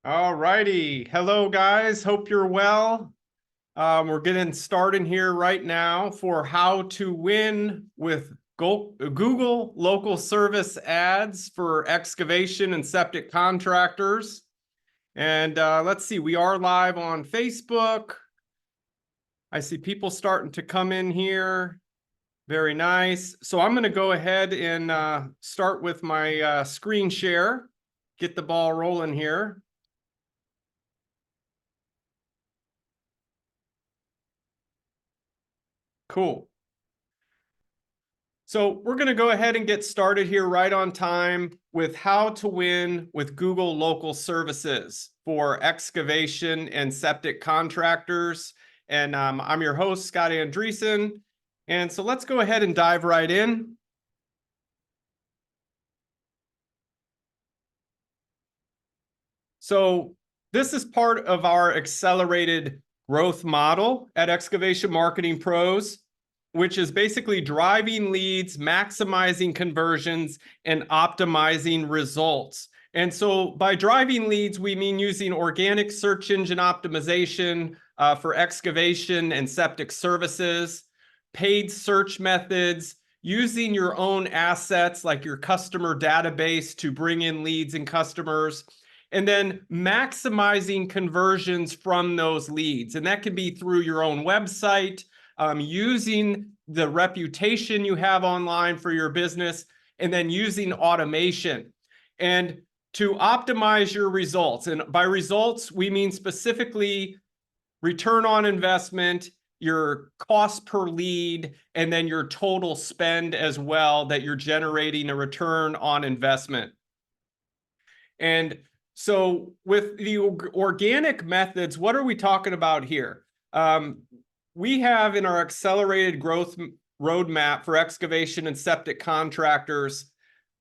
All righty. Hello, guys. Hope you're well. We're getting started here right now for how to win with Google local service ads for excavation and septic contractors. And let's see, we are live on Facebook. I see people starting to come in here. Very nice. So I'm going to go ahead and start with my screen share, get the ball rolling here. Cool. So we're going to go ahead and get started here right on time with how to win with Google local services for excavation and septic contractors. And I'm your host, Scott Andreessen. And so let's go ahead and dive right in. So this is part of our accelerated growth model at Excavation Marketing Pros, which is basically driving leads, maximizing conversions, and optimizing results. And so by driving leads, we mean using organic search engine optimization for excavation and septic services, paid search methods, using your own assets like your customer database to bring in leads and customers, and then maximizing conversions from those leads. And that can be through your own website, using the reputation you have online for your business, and then using automation. And to optimize your results, and by results, we mean specifically return on investment, your cost per lead, and then your total spend as well, that you're generating a return on investment. And so with the organic methods, what are we talking about here? We have in our accelerated growth roadmap for excavation and septic contractors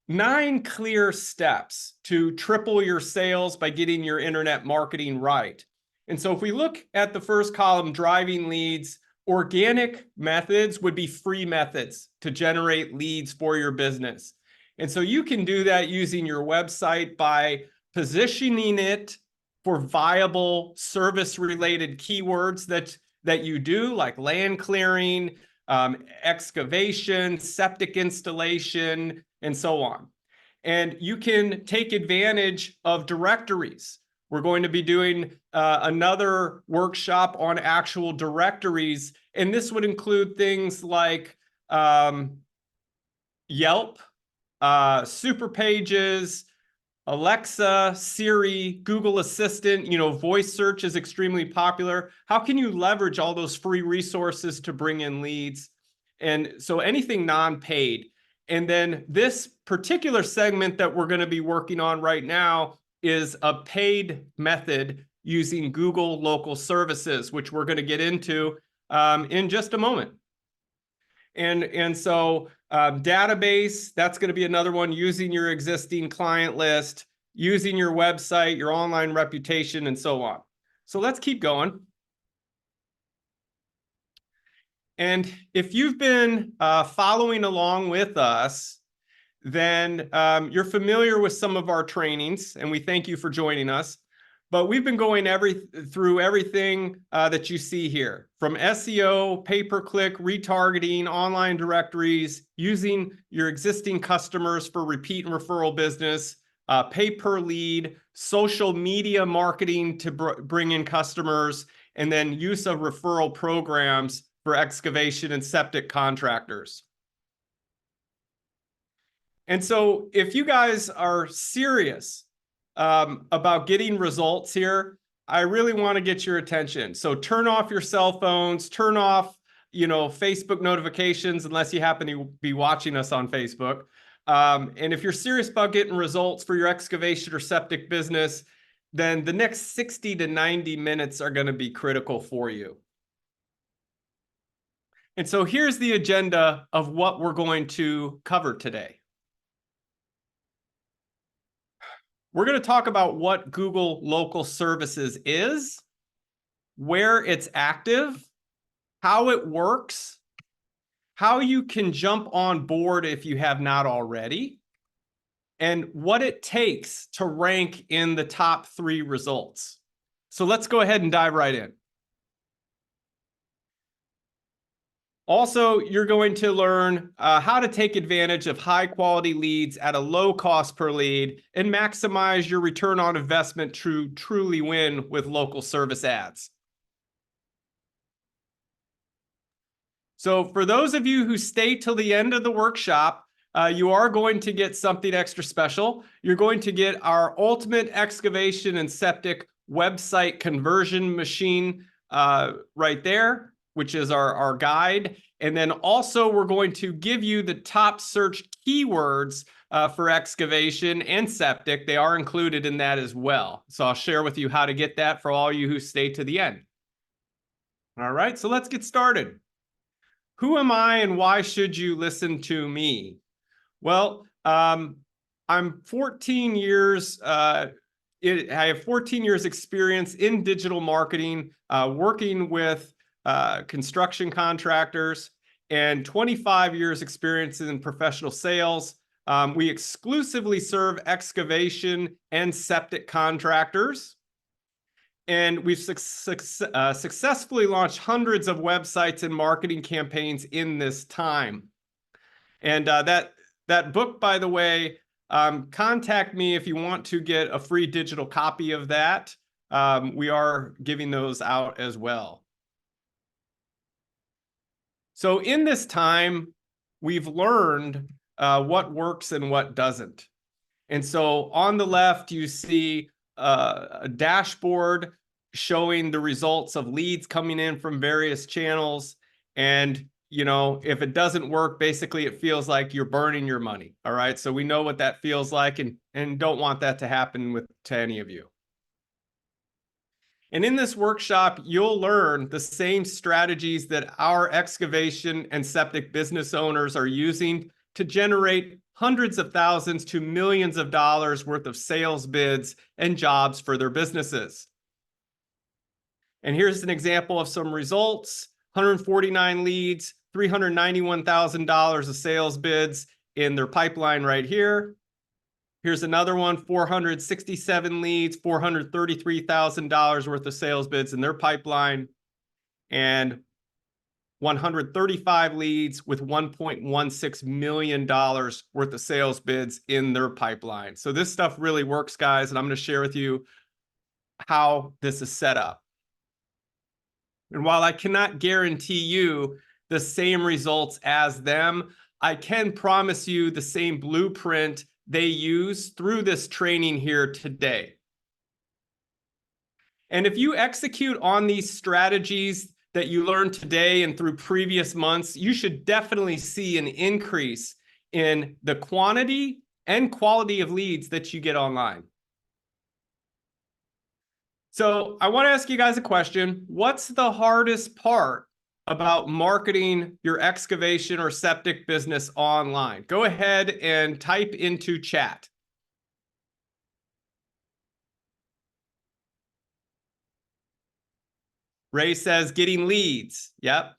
9 clear steps to triple your sales by getting your internet marketing right. And so if we look at the first column, driving leads, organic methods would be free methods to generate leads for your business. And so you can do that using your website by positioning it for viable service-related keywords that you do, like land clearing, excavation, septic installation, and so on. And you can take advantage of directories. We're going to be doing another workshop on actual directories, and this would include things like Yelp, Super Pages, Alexa, Siri, Google Assistant. Voice search is extremely popular. How can you leverage all those free resources to bring in leads? And so anything non-paid. And then this particular segment that we're going to be working on right now is a paid method using Google local services, which we're going to get into in just a moment. And so database, that's going to be another one, using your existing client list, using your website, your online reputation, and so on. So let's keep going. And if you've been following along with us, then you're familiar with some of our trainings, and we thank you for joining us. But we've been going through everything that you see here, from SEO, pay-per-click, retargeting, online directories, using your existing customers for repeat and referral business, pay-per-lead, social media marketing to bring in customers, and then use of referral programs for excavation and septic contractors. And so if you guys are serious about getting results here, I really want to get your attention. So turn off your cell phones, turn off, Facebook notifications, unless you happen to be watching us on Facebook. And if you're serious about getting results for your excavation or septic business, then the next 60 to 90 minutes are going to be critical for you. And so here's the agenda of what we're going to cover today. We're going to talk about what Google Local Services is, where it's active, how it works, how you can jump on board if you have not already, and what it takes to rank in the top 3 results. So let's go ahead and dive right in. Also, you're going to learn how to take advantage of high quality leads at a low cost per lead and maximize your return on investment to truly win with local service ads. So for those of you who stay till the end of the workshop, you are going to get something extra special. You're going to get our ultimate excavation and septic website conversion machine right there, which is our guide. And then also we're going to give you the top search keywords for excavation and septic. They are included in that as well. So I'll share with you how to get that for all you who stay to the end. All right, so let's get started. Who am I and why should you listen to me? Well, I'm 14 years, I have 14 years experience in digital marketing, working with construction contractors, and 25 years experience in professional sales. We exclusively serve excavation and septic contractors. And we've successfully launched hundreds of websites and marketing campaigns in this time. And that book, by the way, contact me if you want to get a free digital copy of that. We are giving those out as well. So in this time, we've learned what works and what doesn't. And so on the left, you see a dashboard showing the results of leads coming in from various channels. And, you know, if it doesn't work, basically it feels like you're burning your money. All right. So we know what that feels like and don't want that to happen to any of you. And in this workshop, you'll learn the same strategies that our excavation and septic business owners are using to generate hundreds of thousands to millions of dollars worth of sales bids and jobs for their businesses. And here's an example of some results: 149 leads, $391,000 of sales bids in their pipeline right here. Here's another one, 467 leads, $433,000 worth of sales bids in their pipeline, and 135 leads with $1.16 million worth of sales bids in their pipeline. So this stuff really works, guys, and I'm going to share with you how this is set up. And while I cannot guarantee you the same results as them, I can promise you the same blueprint they use through this training here today. And if you execute on these strategies that you learned today and through previous months, you should definitely see an increase in the quantity and quality of leads that you get online. So I want to ask you guys a question. What's the hardest part about marketing your excavation or septic business online? Go ahead and type into chat. Ray says getting leads. Yep.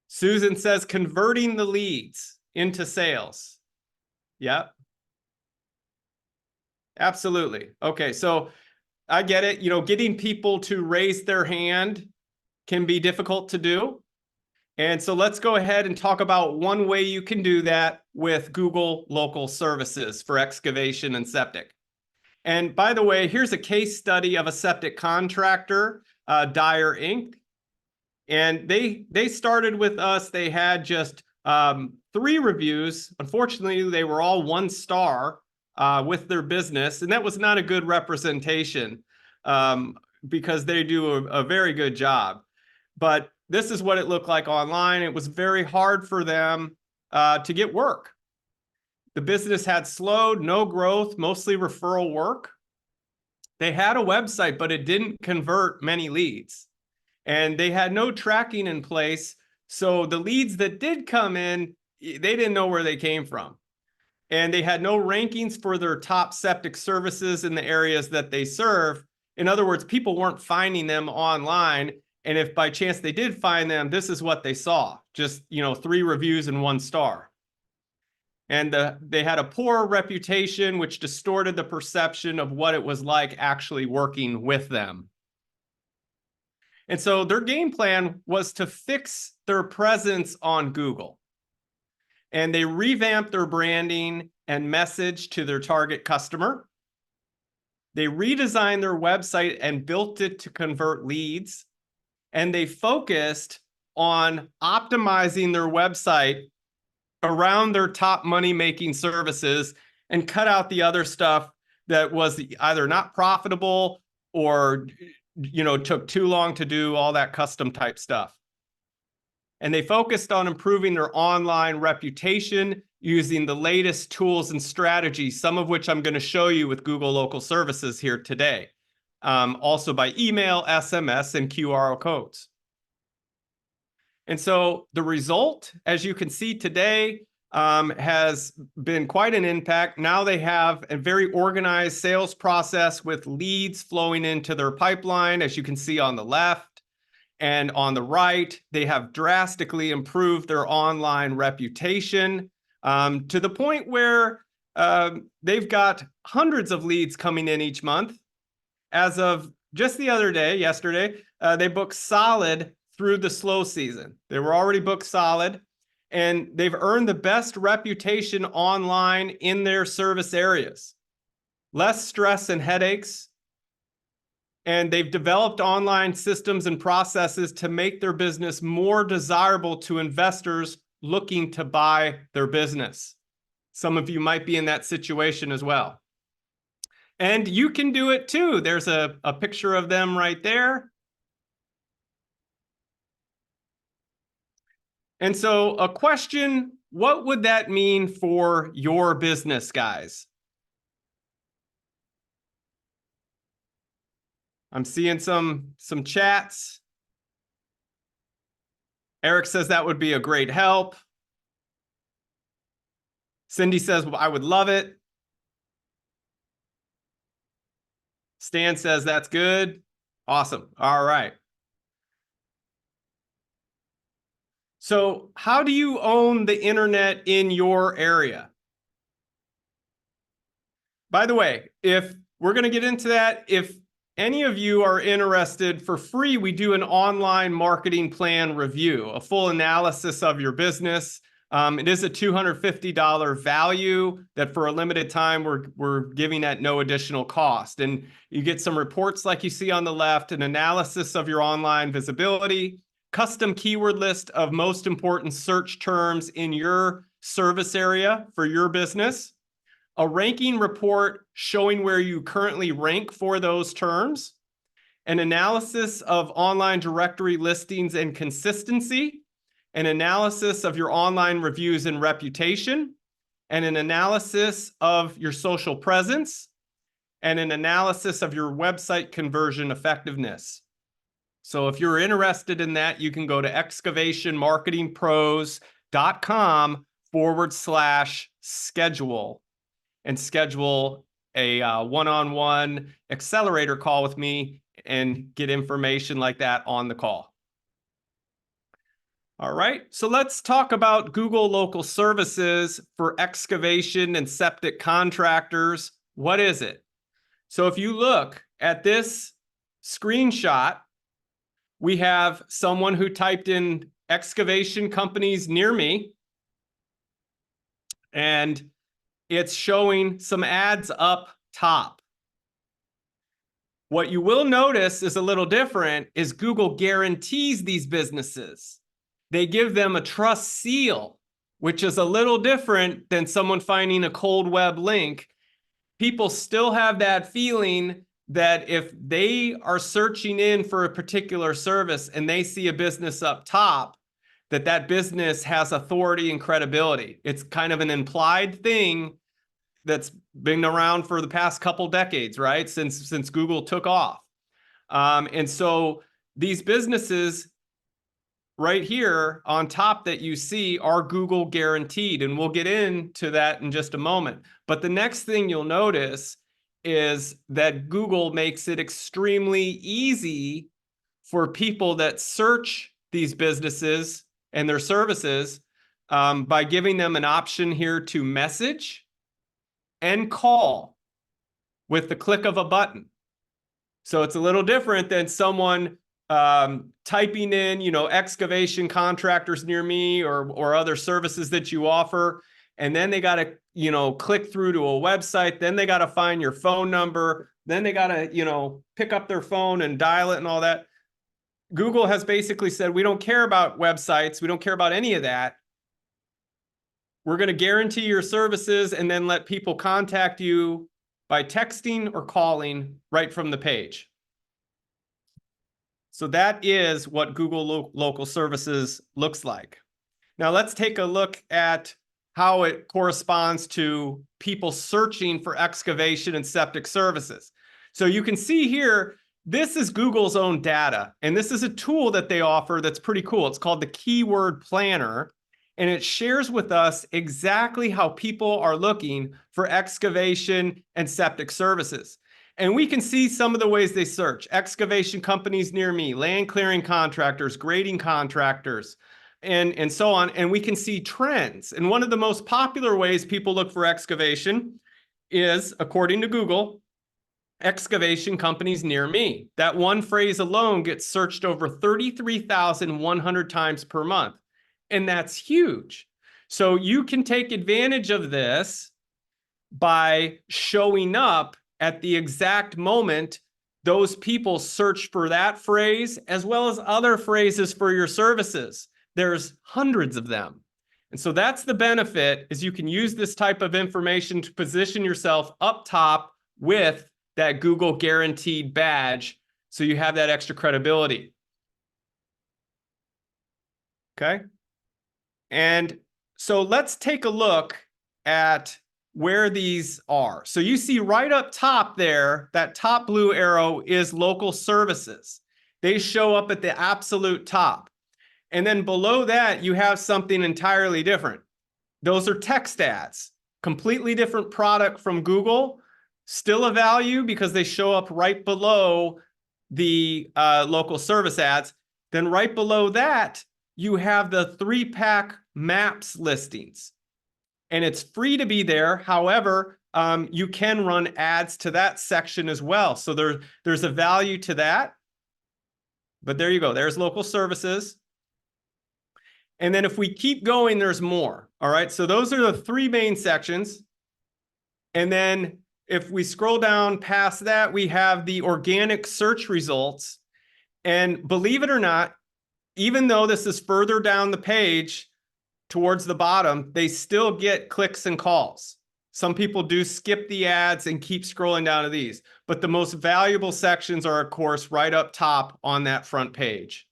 Susan says converting the leads into sales. Yep. Absolutely. Okay, so I get it. You know, getting people to raise their hand can be difficult to do. And so let's go ahead and talk about one way you can do that with Google Local Services for excavation and septic. And by the way, here's a case study of a septic contractor, Dyer Inc. And they started with us. They had just 3 reviews. Unfortunately, they were all 1 star with their business. And that was not a good representation because they do a very good job. But this is what it looked like online. It was very hard for them to get work. The business had slowed, no growth, mostly referral work. They had a website, but it didn't convert many leads. And they had no tracking in place. So the leads that did come in, they didn't know where they came from. And they had no rankings for their top septic services in the areas that they serve. In other words, people weren't finding them online. And if by chance they did find them, this is what they saw. Just, you know, 3 reviews and 1 star. And they had a poor reputation, which distorted the perception of what it was like actually working with them. And so their game plan was to fix their presence on Google. And they revamped their branding and message to their target customer. They redesigned their website and built it to convert leads. And they focused on optimizing their website around their top money-making services and cut out the other stuff that was either not profitable or took too long to do, all that custom type stuff. And they focused on improving their online reputation using the latest tools and strategies, some of which I'm going to show you with Google Local Services here today. Also by email, SMS, and QR codes. And so the result, as you can see today, has been quite an impact. Now they have a very organized sales process with leads flowing into their pipeline, as you can see on the left. And on the right, they have drastically improved their online reputation to the point where they've got hundreds of leads coming in each month. As of just the other day, yesterday, they booked solid through the slow season. They were already booked solid, and they've earned the best reputation online in their service areas. Less stress and headaches. And they've developed online systems and processes to make their business more desirable to investors looking to buy their business. Some of you might be in that situation as well. And you can do it too. There's a picture of them right there. And so a question, what would that mean for your business, guys? I'm seeing some chats. Eric says that would be a great help. Cindy says, well, I would love it. Stan says that's good. Awesome. All right. So how do you own the internet in your area? By the way, if we're going to get into that, if any of you are interested, for free, we do an online marketing plan review, a full analysis of your business. It is a $250 value that for a limited time we're giving at no additional cost. And you get some reports like you see on the left, an analysis of your online visibility, custom keyword list of most important search terms in your service area for your business, a ranking report showing where you currently rank for those terms, an analysis of online directory listings and consistency, an analysis of your online reviews and reputation, and an analysis of your social presence, and an analysis of your website conversion effectiveness. So if you're interested in that, you can go to excavationmarketingpros.com/schedule and schedule a one-on-one accelerator call with me and get information like that on the call. All right, so let's talk about Google Local Services for excavation and septic contractors. What is it? So if you look at this screenshot, we have someone who typed in excavation companies near me, and it's showing some ads up top. What you will notice is a little different is Google guarantees these businesses. They give them a trust seal, which is a little different than someone finding a cold web link. People still have that feeling that if they are searching in for a particular service and they see a business up top, that business has authority and credibility. It's kind of an implied thing that's been around for the past couple decades, right? Since Google took off. And so these businesses right here on top that you see are Google guaranteed, and we'll get into that in just a moment. But the next thing you'll notice is that Google makes it extremely easy for people that search these businesses and their services by giving them an option here to message and call with the click of a button. So it's a little different than someone typing in, excavation contractors near me or other services that you offer. And then they got to, click through to a website. Then they got to find your phone number. Then they got to, pick up their phone and dial it and all that. Google has basically said, we don't care about websites. We don't care about any of that. We're going to guarantee your services and then let people contact you by texting or calling right from the page. So that is what Google Local Services looks like. Now let's take a look at how it corresponds to people searching for excavation and septic services. So you can see here, this is Google's own data, and this is a tool that they offer that's pretty cool. It's called the Keyword Planner, and it shares with us exactly how people are looking for excavation and septic services. And we can see some of the ways they search: excavation companies near me, land clearing contractors, grading contractors, and so on. And we can see trends. And one of the most popular ways people look for excavation is, according to Google, excavation companies near me. That one phrase alone gets searched over 33,100 times per month. And that's huge. So you can take advantage of this by showing up at the exact moment those people search for that phrase, as well as other phrases for your services. There's hundreds of them. And so that's the benefit, is you can use this type of information to position yourself up top with that Google guaranteed badge, so you have that extra credibility. Okay. And so let's take a look at where these are. So you see right up top there, that top blue arrow is local services. They show up at the absolute top. And then below that, you have something entirely different. Those are text ads, completely different product from Google, still a value because they show up right below the local service ads. Then right below that, you have the 3-pack maps listings. And it's free to be there. However, you can run ads to that section as well. So there's a value to that. But there you go. There's local services. And then if we keep going, there's more. All right. So those are the 3 main sections. And then if we scroll down past that, we have the organic search results. And believe it or not, even though this is further down the page towards the bottom, they still get clicks and calls. Some people do skip the ads and keep scrolling down to these, but the most valuable sections are, of course, right up top on that front page.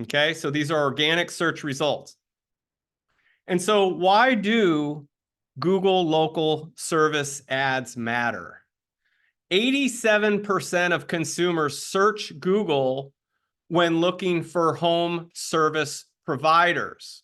Okay, so these are organic search results. And so why do Google local service ads matter? 87% of consumers search Google when looking for home service providers.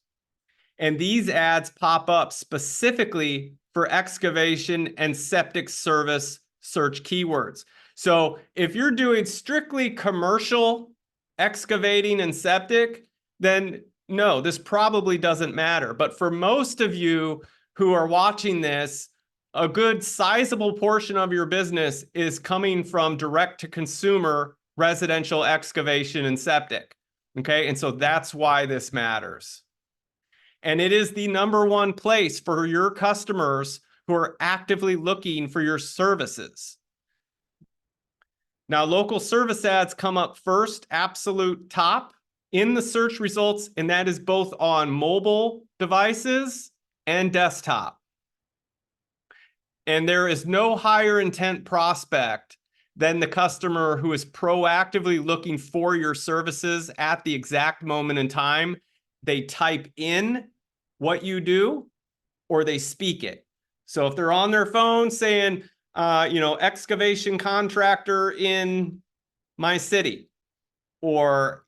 And these ads pop up specifically for excavation and septic service search keywords. So if you're doing strictly commercial excavating and septic, then no, this probably doesn't matter. But for most of you who are watching this, a good sizable portion of your business is coming from direct to consumer residential excavation and septic. Okay, and so that's why this matters. And it is the #1 place for your customers who are actively looking for your services. Now, local service ads come up first, absolute top in the search results, and that is both on mobile devices and desktop. And there is no higher intent prospect than the customer who is proactively looking for your services at the exact moment in time. They type in what you do or they speak it. So if they're on their phone saying, excavation contractor in my city, or,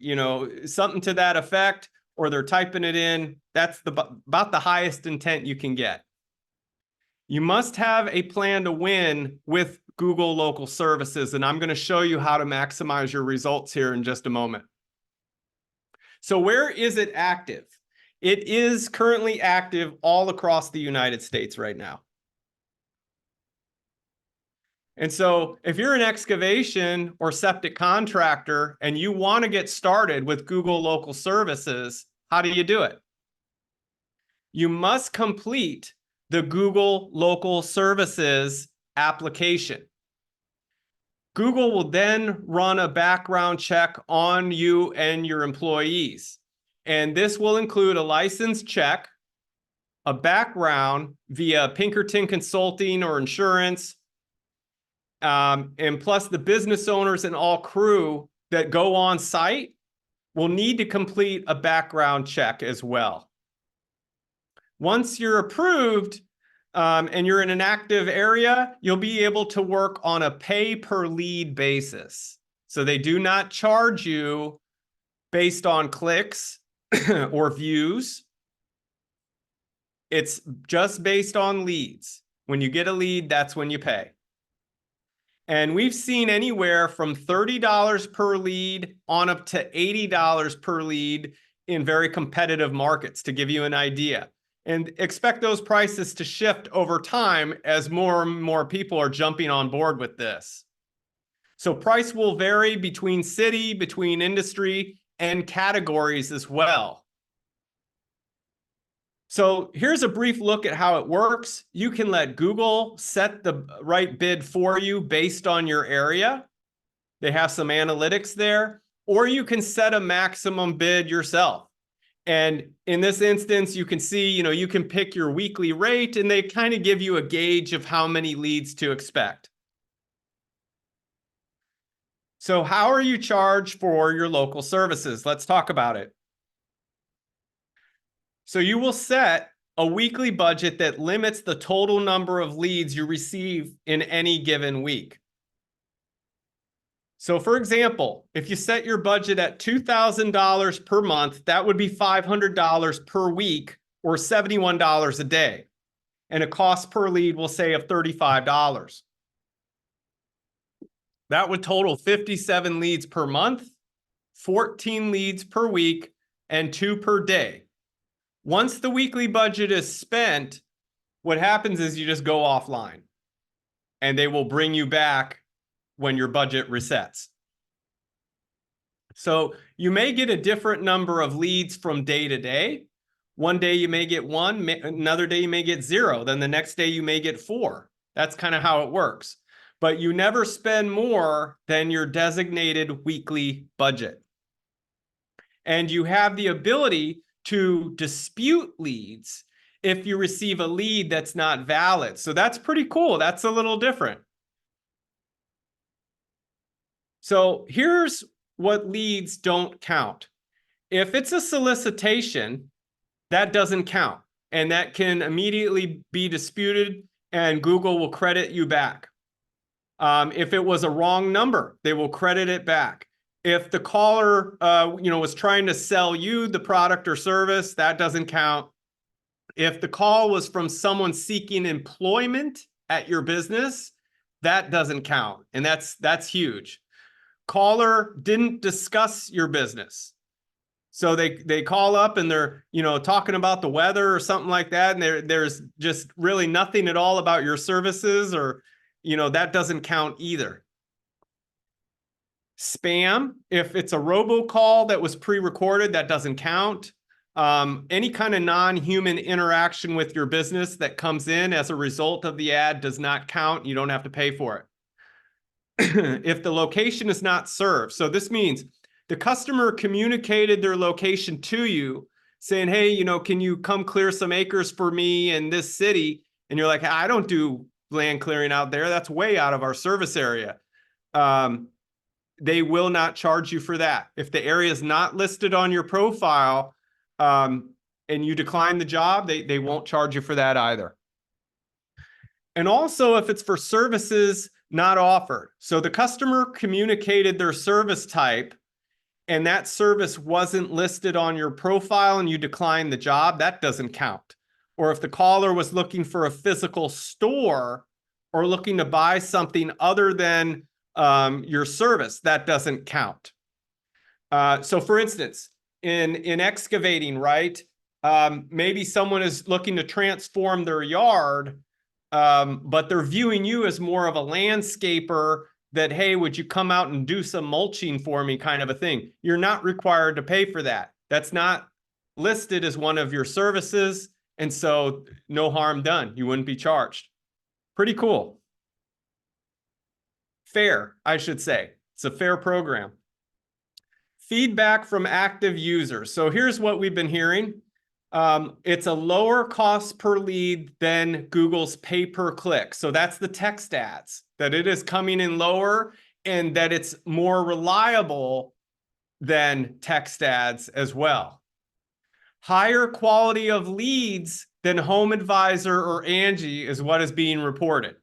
something to that effect, or they're typing it in, that's about the highest intent you can get. You must have a plan to win with Google local services, and I'm going to show you how to maximize your results here in just a moment. So where is it active? It is currently active all across the United States right now. And so if you're an excavation or septic contractor and you want to get started with Google Local Services, how do you do it? You must complete the Google Local Services application. Google will then run a background check on you and your employees. And this will include a license check, a background via Pinkerton Consulting or insurance, and plus the business owners and all crew that go on site will need to complete a background check as well. Once you're approved and you're in an active area, you'll be able to work on a pay per lead basis. So they do not charge you based on clicks or views. It's just based on leads. When you get a lead, that's when you pay. And we've seen anywhere from $30 per lead on up to $80 per lead in very competitive markets, to give you an idea. And expect those prices to shift over time as more and more people are jumping on board with this. So price will vary between city, between industry, and categories as well. So here's a brief look at how it works. You can let Google set the right bid for you based on your area. They have some analytics there, or you can set a maximum bid yourself. And in this instance, you can see, you can pick your weekly rate, and they kind of give you a gauge of how many leads to expect. So how are you charged for your local services? Let's talk about it. So you will set a weekly budget that limits the total number of leads you receive in any given week. So for example, if you set your budget at $2,000 per month, that would be $500 per week or $71 a day. And a cost per lead, we'll say, of $35. That would total 57 leads per month, 14 leads per week, and 2 per day. Once the weekly budget is spent, what happens is you just go offline and they will bring you back when your budget resets. So you may get a different number of leads from day to day. One day you may get 1, another day you may get 0, then the next day you may get 4. That's kind of how it works. But you never spend more than your designated weekly budget. And you have the ability to dispute leads if you receive a lead that's not valid. So that's pretty cool. That's a little different. So here's what leads don't count. If it's a solicitation, that doesn't count, and that can immediately be disputed and Google will credit you back. If it was a wrong number, they will credit it back. If the caller, was trying to sell you the product or service, that doesn't count. If the call was from someone seeking employment at your business, that doesn't count. And that's huge. Caller didn't discuss your business. So they call up and they're, talking about the weather or something like that. And there's just really nothing at all about your services, or, that doesn't count either. Spam, if it's a robocall that was pre-recorded, that doesn't count. Any kind of non-human interaction with your business that comes in as a result of the ad does not count. You don't have to pay for it. If the location is not served, so this means the customer communicated their location to you saying, hey, can you come clear some acres for me in this city? And you're like, I don't do land clearing out there. That's way out of our service area. They will not charge you for that. If the area is not listed on your profile and you decline the job, they won't charge you for that either. And also if it's for services not offered. So the customer communicated their service type and that service wasn't listed on your profile and you declined the job, that doesn't count. Or if the caller was looking for a physical store or looking to buy something other than your service, that doesn't count. So for instance, in excavating, right? Maybe someone is looking to transform their yard, but they're viewing you as more of a landscaper that, hey, would you come out and do some mulching for me kind of a thing. You're not required to pay for that. That's not listed as one of your services. And so no harm done. You wouldn't be charged. Pretty cool. Fair, I should say. It's a fair program. Feedback from active users. So here's what we've been hearing. It's a lower cost per lead than Google's pay-per-click. So that's the text ads, that it is coming in lower and that it's more reliable than text ads as well. Higher quality of leads than Home Advisor or Angie is what is being reported,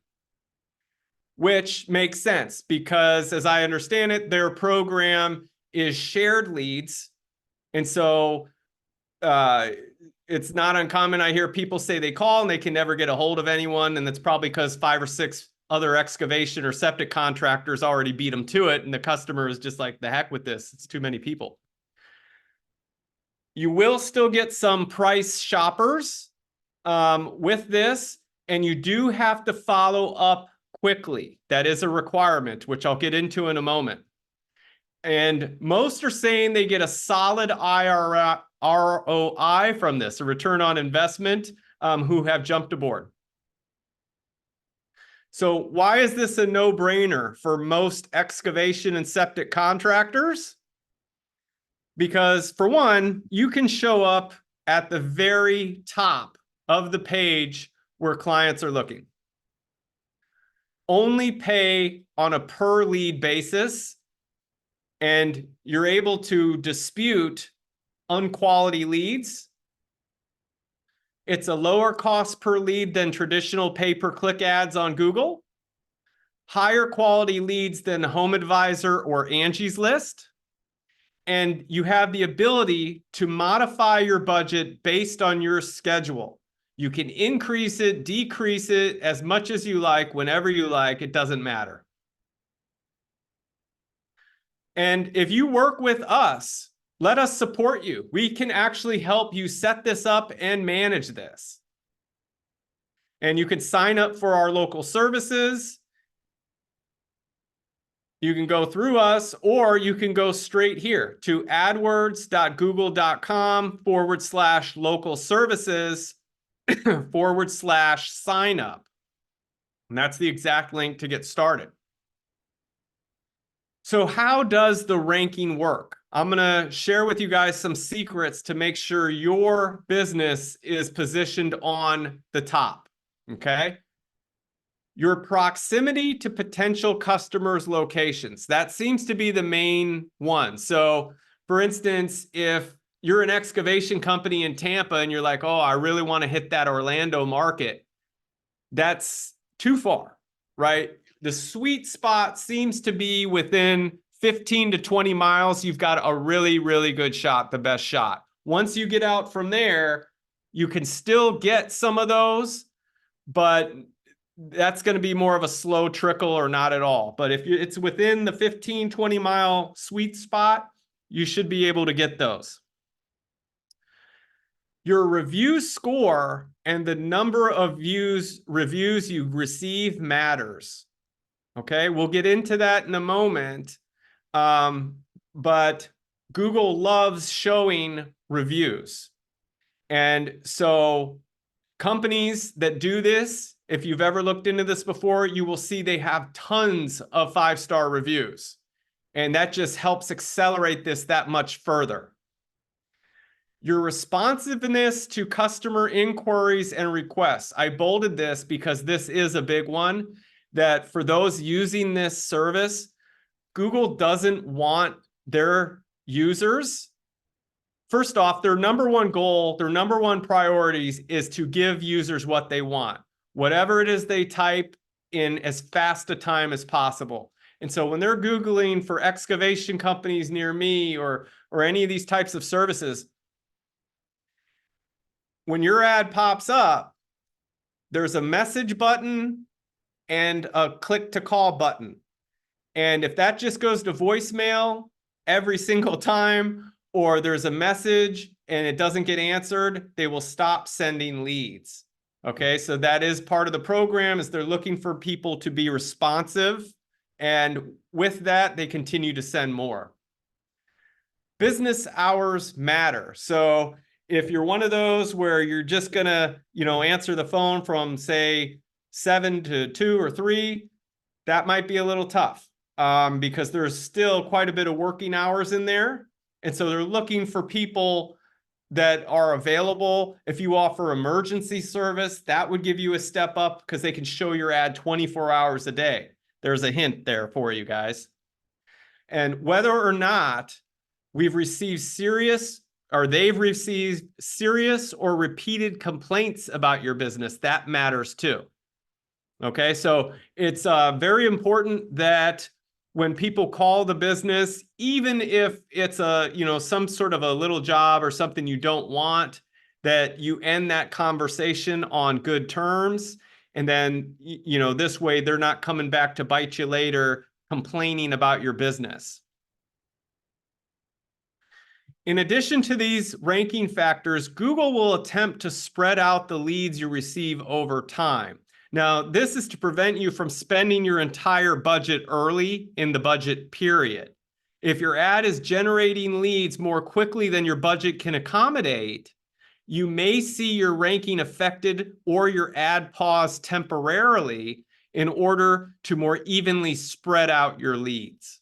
which makes sense because, as I understand it, their program is shared leads. And so it's not uncommon. I hear people say they call and they can never get a hold of anyone. And that's probably because 5 or 6 other excavation or septic contractors already beat them to it. And the customer is just like, the heck with this. It's too many people. You will still get some price shoppers with this. And you do have to follow up quickly. That is a requirement, which I'll get into in a moment. And most are saying they get a solid ROI from this, a return on investment, who have jumped aboard. So why is this a no-brainer for most excavation and septic contractors? Because for one, you can show up at the very top of the page where clients are looking. Only pay on a per lead basis, and you're able to dispute unquality leads. It's a lower cost per lead than traditional pay-per-click ads on Google. Higher quality leads than Home Advisor or Angie's List. And you have the ability to modify your budget based on your schedule. You can increase it, decrease it as much as you like, whenever you like, it doesn't matter. And if you work with us, let us support you. We can actually help you set this up and manage this. And you can sign up for our local services. You can go through us, or you can go straight here to adwords.google.com/local services /sign up. And that's the exact link to get started. So how does the ranking work? I'm going to share with you guys some secrets to make sure your business is positioned on the top, okay? Your proximity to potential customers' locations. That seems to be the main one. So, for instance, if you're an excavation company in Tampa and you're like, oh, I really want to hit that Orlando market, that's too far, right? The sweet spot seems to be within 15 to 20 miles. You've got a really, really good shot, the best shot. Once you get out from there, you can still get some of those, but that's going to be more of a slow trickle or not at all. But if it's within the 15, 20 mile sweet spot, you should be able to get those. Your review score and the number of reviews you receive matters. Okay, we'll get into that in a moment. But Google loves showing reviews. And so companies that do this, if you've ever looked into this before, you will see they have tons of 5-star reviews. And that just helps accelerate this that much further. Your responsiveness to customer inquiries and requests. I bolded this because this is a big one, that for those using this service, Google doesn't want their users. First off, their number one goal, their number one priorities is to give users what they want. Whatever it is they type in as fast a time as possible. And so when they're Googling for excavation companies near me or any of these types of services, when your ad pops up, there's a message button and a click to call button. And if that just goes to voicemail every single time, or there's a message and it doesn't get answered, they will stop sending leads. Okay, so that is part of the program, is they're looking for people to be responsive. And with that, they continue to send more. Business hours matter. So if you're one of those where you're just gonna, answer the phone from say 7 to 2 or 3, that might be a little tough because there's still quite a bit of working hours in there. And so they're looking for people that are available. If you offer emergency service, that would give you a step up because they can show your ad 24 hours a day. There's a hint there for you guys. And whether or not they've received serious or repeated complaints about your business, that matters too. Okay, so it's very important that when people call the business, even if it's some sort of a little job or something you don't want, that you end that conversation on good terms. And then, this way they're not coming back to bite you later, complaining about your business. In addition to these ranking factors, Google will attempt to spread out the leads you receive over time. Now, this is to prevent you from spending your entire budget early in the budget period. If your ad is generating leads more quickly than your budget can accommodate, you may see your ranking affected or your ad paused temporarily in order to more evenly spread out your leads.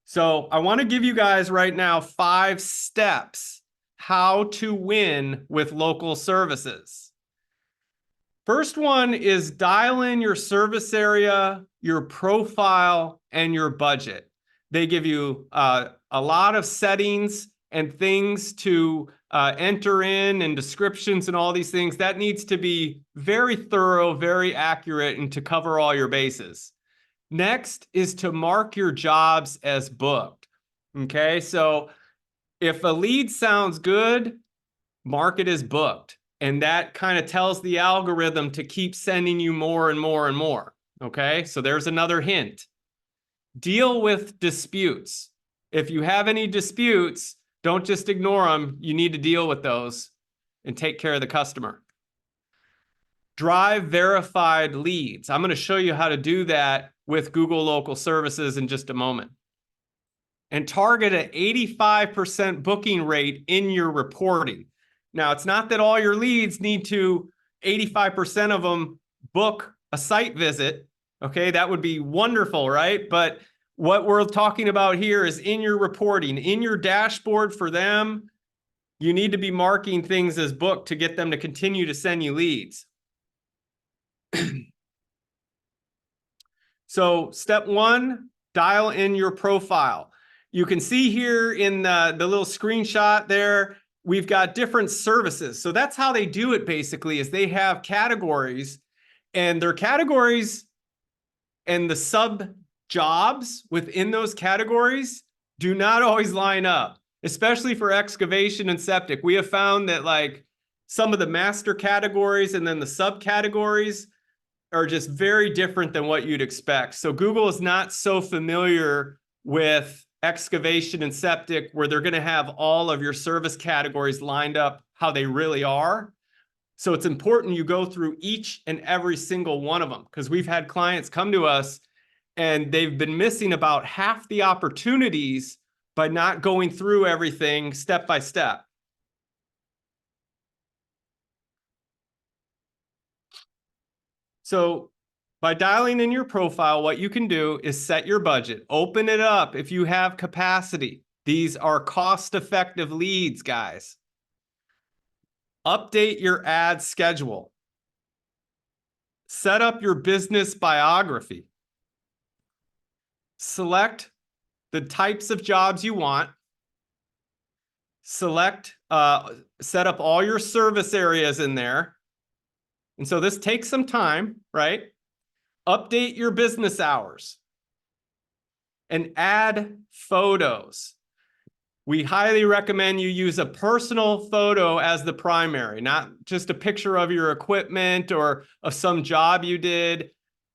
So I want to give you guys right now 5 steps how to win with local services. First one is dial in your service area, your profile, and your budget. They give you a lot of settings and things to enter in and descriptions and all these things. That needs to be very thorough, very accurate, and to cover all your bases. Next is to mark your jobs as booked. Okay, so if a lead sounds good, mark it as booked. And that kind of tells the algorithm to keep sending you more and more and more. Okay, so there's another hint. Deal with disputes. If you have any disputes, don't just ignore them. You need to deal with those and take care of the customer. Drive verified leads. I'm going to show you how to do that with Google Local Services in just a moment. And target an 85% booking rate in your reporting. Now, it's not that all your leads need to, 85% of them book a site visit. Okay, that would be wonderful, right? But what we're talking about here is in your reporting, in your dashboard for them, you need to be marking things as booked to get them to continue to send you leads. So step 1, dial in your profile. You can see here in the little screenshot there, we've got different services. So that's how they do it basically, is they have categories, and their categories and the sub jobs within those categories do not always line up, especially for excavation and septic. We have found that like some of the master categories and then the subcategories are just very different than what you'd expect. So Google is not so familiar with excavation and septic where they're going to have all of your service categories lined up how they really are. So it's important you go through each and every single one of them, because we've had clients come to us and they've been missing about half the opportunities by not going through everything step by step. So by dialing in your profile, what you can do is set your budget, open it up if you have capacity. These are cost-effective leads, guys. Update your ad schedule. Set up your business biography. Select the types of jobs you want. Set up all your service areas in there. And so this takes some time, right? Update your business hours and add photos. We highly recommend you use a personal photo as the primary, not just a picture of your equipment or of some job you did.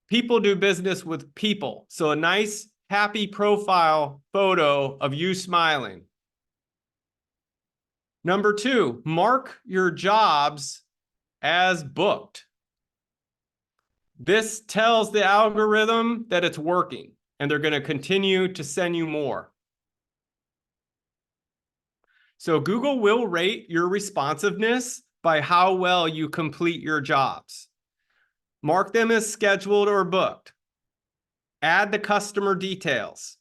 People do business with people. So a nice happy profile photo of you smiling. Number 2, mark your jobs as booked. This tells the algorithm that it's working, and they're going to continue to send you more. So Google will rate your responsiveness by how well you complete your jobs. Mark them as scheduled or booked. Add the customer details.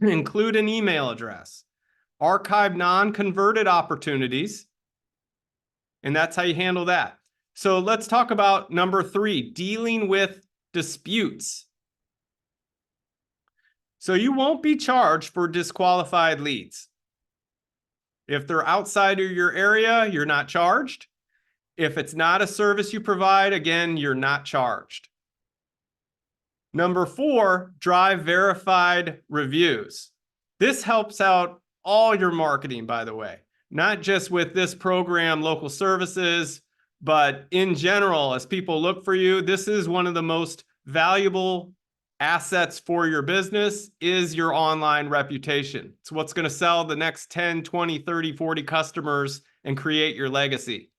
Include an email address. Archive non-converted opportunities. And that's how you handle that. So let's talk about number 3, dealing with disputes. So you won't be charged for disqualified leads. If they're outside of your area, you're not charged. If it's not a service you provide, again, you're not charged. Number 4, drive verified reviews. This helps out all your marketing, by the way, not just with this program, local services, but in general, as people look for you, this is one of the most valuable assets for your business is your online reputation. It's what's going to sell the next 10, 20, 30, 40 customers and create your legacy.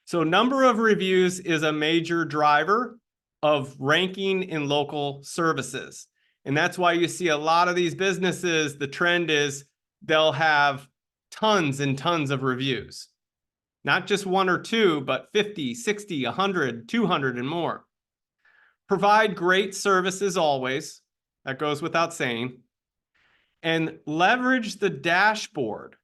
So number of reviews is a major driver of ranking in local services. And that's why you see a lot of these businesses, the trend is they'll have tons and tons of reviews. Not just 1 or 2, but 50, 60, 100, 200 and more. Provide great services always. That goes without saying. And leverage the dashboard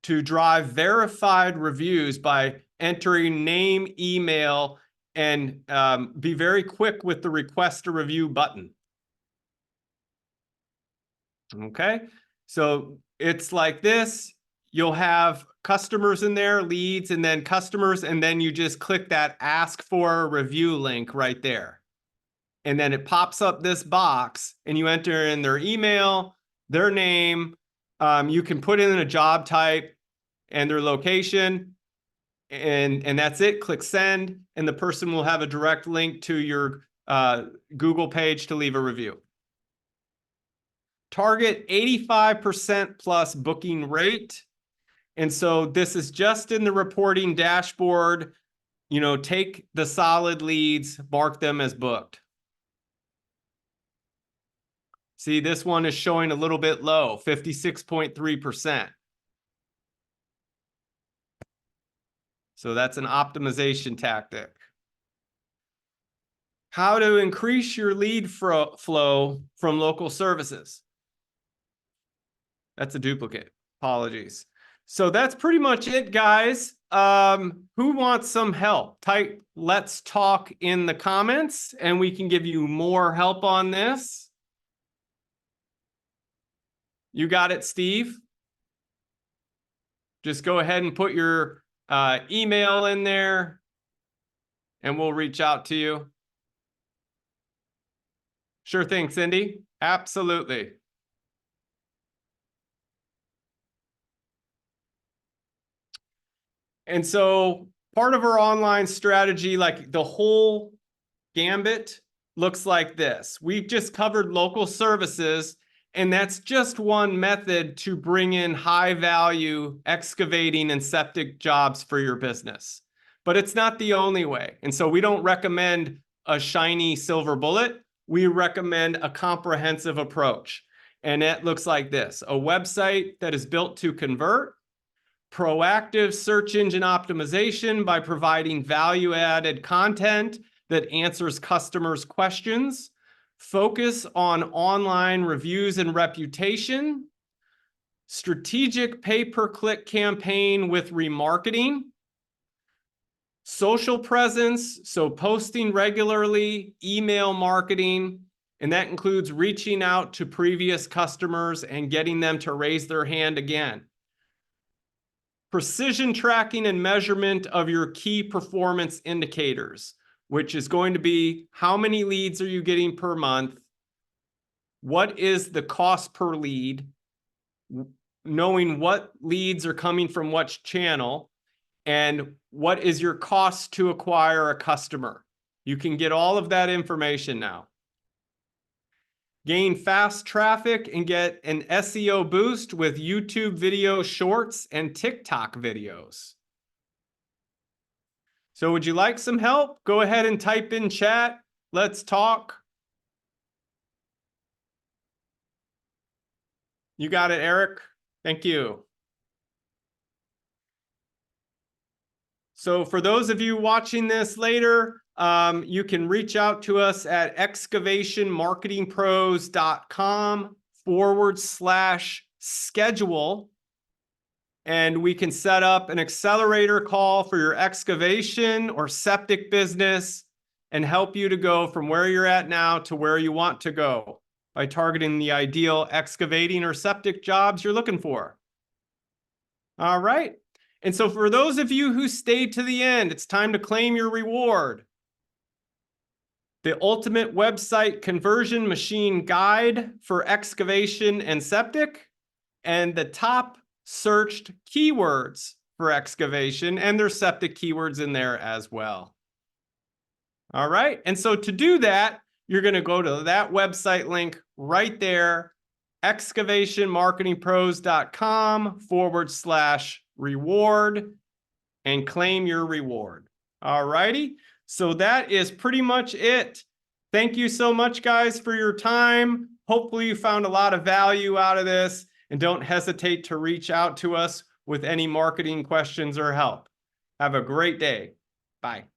to drive verified reviews by entering name, email, and be very quick with the request a review button. Okay, so it's like this. You'll have customers in there, leads, and then customers, and then you just click that ask for a review link right there. And then it pops up this box, and you enter in their email, their name. You can put in a job type and their location, and that's it. Click send, and the person will have a direct link to your Google page to leave a review. Target 85% plus booking rate. And so this is just in the reporting dashboard. You know, take the solid leads, mark them as booked. See, this one is showing a little bit low, 56.3%. So that's an optimization tactic. How to increase your lead flow from local services. That's a duplicate. Apologies. So that's pretty much it, guys. Who wants some help? Type "let's talk" in the comments, and we can give you more help on this. You got it, Steve? Just go ahead and put your email in there, and we'll reach out to you. Sure thing, Cindy. Absolutely. And so part of our online strategy, like the whole gambit, looks like this. We've just covered local services, and that's just one method to bring in high value excavating and septic jobs for your business. But it's not the only way. And so we don't recommend a shiny silver bullet. We recommend a comprehensive approach. And it looks like this: a website that is built to convert, proactive search engine optimization by providing value-added content that answers customers' questions, focus on online reviews and reputation, strategic pay-per-click campaign with remarketing, social presence, so posting regularly, email marketing, and that includes reaching out to previous customers and getting them to raise their hand again. Precision tracking and measurement of your key performance indicators, which is going to be how many leads are you getting per month? What is the cost per lead? Knowing what leads are coming from which channel, and what is your cost to acquire a customer? You can get all of that information now. gain fast traffic, and get an SEO boost with YouTube video shorts and TikTok videos. So would you like some help? Go ahead and type in chat. Let's talk. You got it, Eric. Thank you. So for those of you watching this later, you can reach out to us at excavationmarketingpros.com/schedule. And we can set up an accelerator call for your excavation or septic business and help you to go from where you're at now to where you want to go by targeting the ideal excavating or septic jobs you're looking for. All right. And so for those of you who stayed to the end, it's time to claim your reward. The ultimate website conversion machine guide for excavation and septic, and the top searched keywords for excavation, and there's septic keywords in there as well. All right. And so to do that, you're going to go to that website link right there, excavationmarketingpros.com/reward, and claim your reward. All righty. So that is pretty much it. Thank you so much, guys, for your time. Hopefully you found a lot of value out of this, and don't hesitate to reach out to us with any marketing questions or help. Have a great day. Bye.